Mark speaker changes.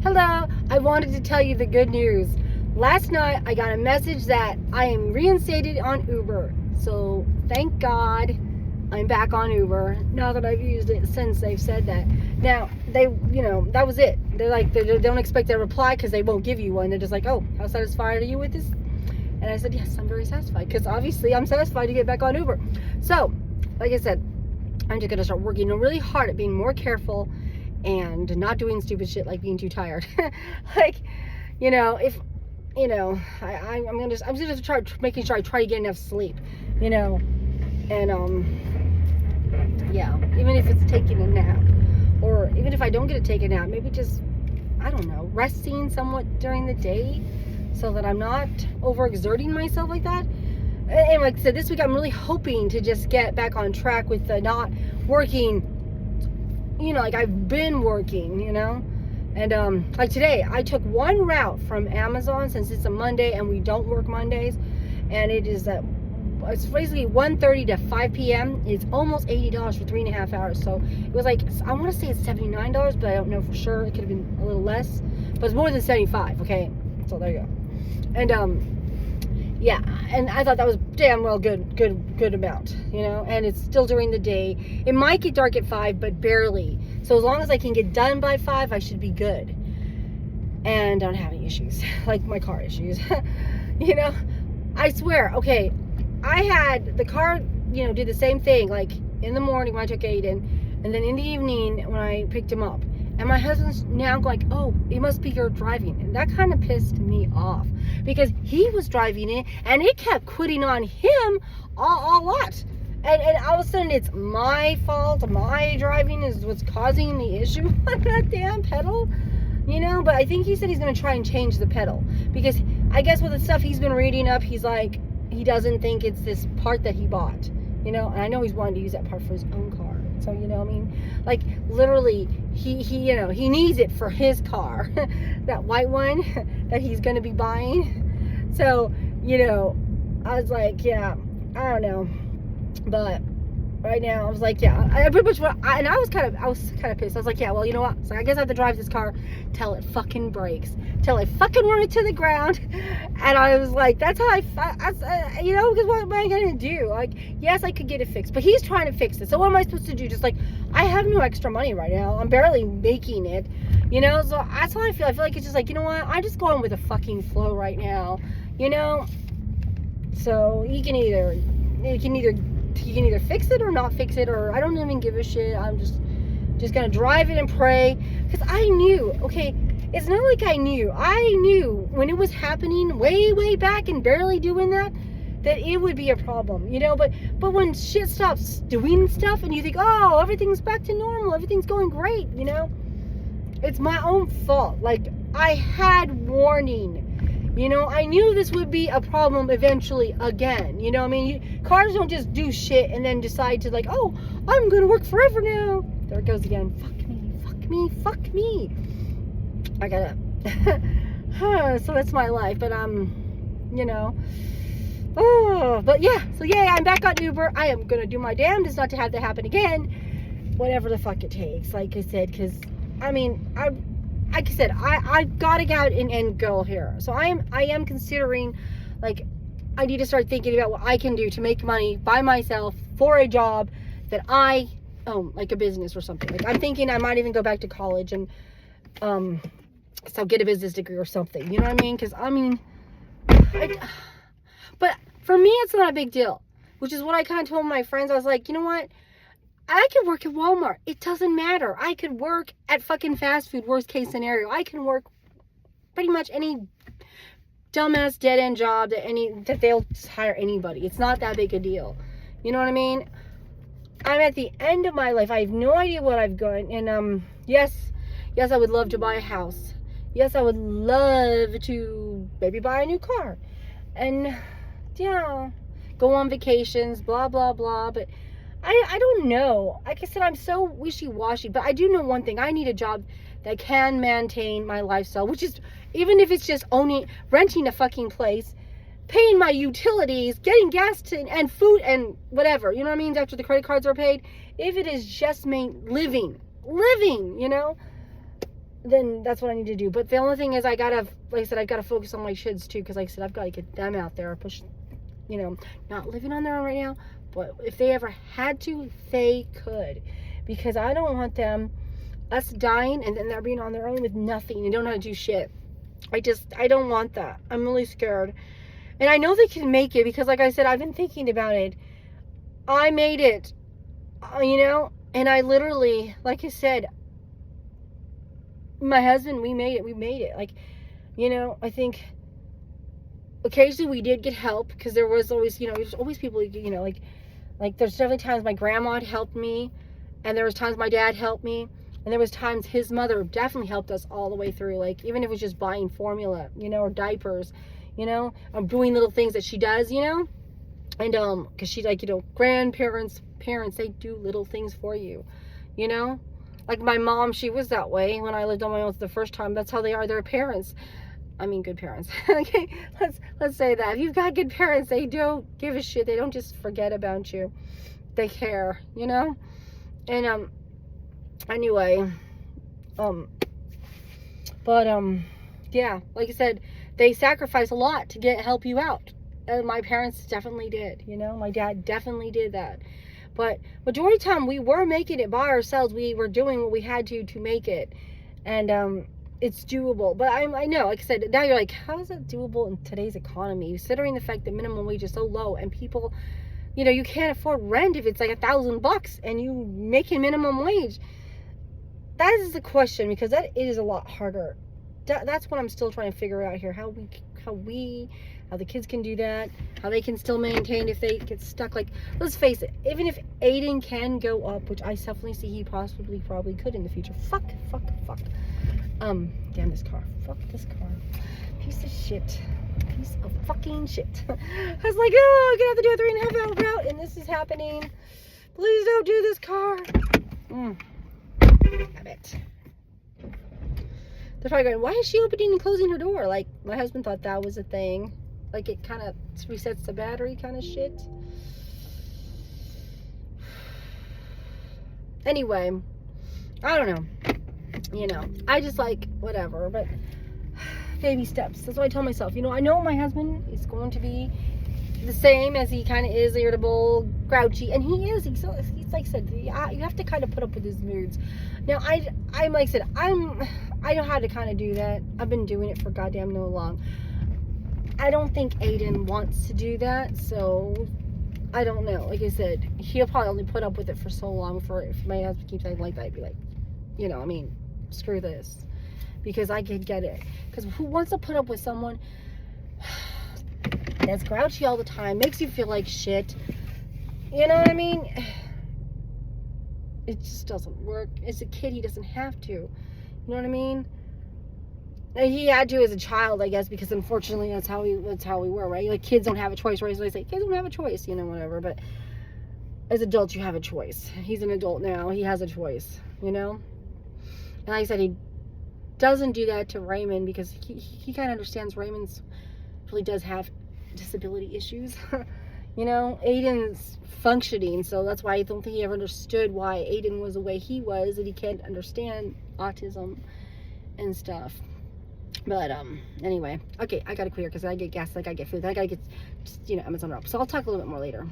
Speaker 1: Hello, I wanted to tell you the good news. Last night I got a message that I am reinstated on Uber. So thank God I'm back on Uber. Now that I've used it since they've said that. Now, that was it. They're like, they don't expect a reply because they won't give you one. They're just like, oh, how satisfied are you with this? And I said, yes, I'm very satisfied because obviously I'm satisfied to get back on Uber. So, like I said, I'm just going to start working really hard at being more careful and not doing stupid shit like being too tired. I'm just try making sure I try to get enough sleep, and even if it's taking a nap, or even if I don't get to take a nap, maybe just, I don't know, resting somewhat during the day so that I'm not overexerting myself like that. And like I said, this week I'm really hoping to just get back on track with the not working, like I've been working, and like today I took one route from Amazon since it's a Monday and we don't work Mondays, and it's basically 1:30 to 5 p.m. It's almost $80 for 3.5 hours. So it was like, I want to say it's $79, but I don't know for sure. It could have been a little less, but it's more than 75. Okay, so there you go. And and I thought that was damn well good amount, and it's still during the day. It might get dark at 5, but barely. So as long as I can get done by 5, I should be good. And I don't have any issues, like my car issues. I swear, okay, I had the car, did the same thing, like in the morning when I took Aiden, and then in the evening when I picked him up. And my husband's now like, oh, it must be your driving. And that kind of pissed me off because he was driving it and it kept quitting on him a lot. And all of a sudden it's my fault. My driving is what's causing the issue on that damn pedal. But I think he said he's going to try and change the pedal because I guess with the stuff he's been reading up, he's like, he doesn't think it's this part that he bought, and I know he's wanting to use that part for his own car. So, like literally he needs it for his car, that white one that he's going to be buying. So, I was like, yeah, I don't know. But right now I was like, yeah, I pretty much and I was kind of pissed. I was like, yeah, well, you know what? So I guess I have to drive this car till it fucking breaks, till I fucking run it to the ground. And I was like, that's how because what am I gonna do? Like, yes, I could get it fixed, but he's trying to fix it. So what am I supposed to do? Just like, I have no extra money right now. I'm barely making it, so that's how I feel. I feel like it's just like, I'm just going with the fucking flow right now, so you can either fix it or not fix it, or I don't even give a shit. I'm just gonna drive it and pray, because I knew, okay, it's not like I knew when it was happening way back and barely doing that it would be a problem, but when shit stops doing stuff and you think, oh, everything's back to normal, everything's going great, it's my own fault. Like, I had warning. I knew this would be a problem eventually again. Cars don't just do shit and then decide to, like, oh, I'm going to work forever now. There it goes again. Fuck me. I gotta. So that's my life. But, oh, but yeah. So, yeah, I'm back on Uber. I am going to do my damnedest not to have that happen again. Whatever the fuck it takes, like I said, because, like I said, I gotta get out an end goal here. So I am considering, like, I need to start thinking about what I can do to make money by myself for a job that I own, like a business or something. Like, I'm thinking I might even go back to college and so get a business degree or something. You know what I mean? Because but for me, it's not a big deal. Which is what I kind of told my friends. I was like, you know what? I could work at Walmart. It doesn't matter. I could work at fucking fast food, worst case scenario. I can work pretty much any dumbass dead end job that they'll hire anybody. It's not that big a deal. You know what I mean? I'm at the end of my life. I have no idea what I've got. And yes, I would love to buy a house. Yes, I would love to maybe buy a new car. And go on vacations, blah, blah, blah. But I don't know. Like I said, I'm so wishy-washy, but I do know one thing. I need a job that can maintain my lifestyle, which is, even if it's just renting a fucking place, paying my utilities, getting gas and food and whatever, you know what I mean, after the credit cards are paid. If it is just living, then that's what I need to do. But the only thing is, like I said, I gotta focus on my kids too, because like I said, I've got to get them out there, push, not living on their own right now, but if they ever had to, they could, because I don't want us dying and then they're being on their own with nothing and don't know how to do shit. I don't want that. I'm really scared. And I know they can make it, because like I said, I've been thinking about it. I made it, and I literally, like I said, my husband, we made it. Like, I think occasionally we did get help, because there was always, there's always people, like there's definitely times my grandma had helped me, and there was times my dad helped me, and there was times his mother definitely helped us all the way through, like even if it was just buying formula, or diapers, doing little things that she does, and because she, like, grandparents, parents, they do little things for you, like my mom, she was that way when I lived on my own the first time. That's how they are. They're parents. I mean, good parents. Okay, let's say that. If you've got good parents, they don't give a shit. They don't just forget about you. They care, And anyway, yeah, like I said, they sacrifice a lot to help you out. And my parents definitely did, my dad definitely did that. But majority of the time, we were making it by ourselves. We were doing what we had to make it. And it's doable. But I know, like I said, now you're like, how is it doable in today's economy? Considering the fact that minimum wage is so low, and people, you can't afford rent if it's like $1,000 and you making minimum wage. That is the question, because it is a lot harder. That's what I'm still trying to figure out here. How the kids can do that, how they can still maintain if they get stuck. Like, let's face it, even if Aiden can go up, which I definitely see he probably could in the future. Fuck. Damn this car. Fuck this car. Piece of shit. Piece of fucking shit. I was like, oh, I'm gonna have to do a 3.5 hour route, and this is happening. Please don't do this, car. Damn it. They're probably going, why is she opening and closing her door? Like, my husband thought that was a thing. Like, it kind of resets the battery kind of shit. Anyway, I don't know. I just like, whatever. But baby steps. That's what I tell myself. I know my husband is going to be the same as he kind of is, irritable, grouchy, and he is. He's like I said, you have to kind of put up with his moods. Now, I'm like I said, I know how to kind of do that. I've been doing it for goddamn no long. I don't think Aiden wants to do that, so I don't know. Like I said, he'll probably only put up with it for so long. If my husband keeps acting like that, I'd be like, screw this, because I can get it. Because who wants to put up with someone that's grouchy all the time, makes you feel like shit? You know what I mean? It just doesn't work. As a kid, he doesn't have to. You know what I mean? And he had to as a child, I guess, because unfortunately that's how we were, right? Like, kids don't have a choice, right? So they say kids don't have a choice, whatever. But as adults, you have a choice. He's an adult now. He has a choice, And like I said, he doesn't do that to Raymond, because he kind of understands Raymond's really does have disability issues. Aiden's functioning, so that's why I don't think he ever understood why Aiden was the way he was, that he can't understand autism and stuff. But anyway, okay, I gotta quit here because I get gas, I gotta get food, I gotta get Amazon up. So I'll talk a little bit more later.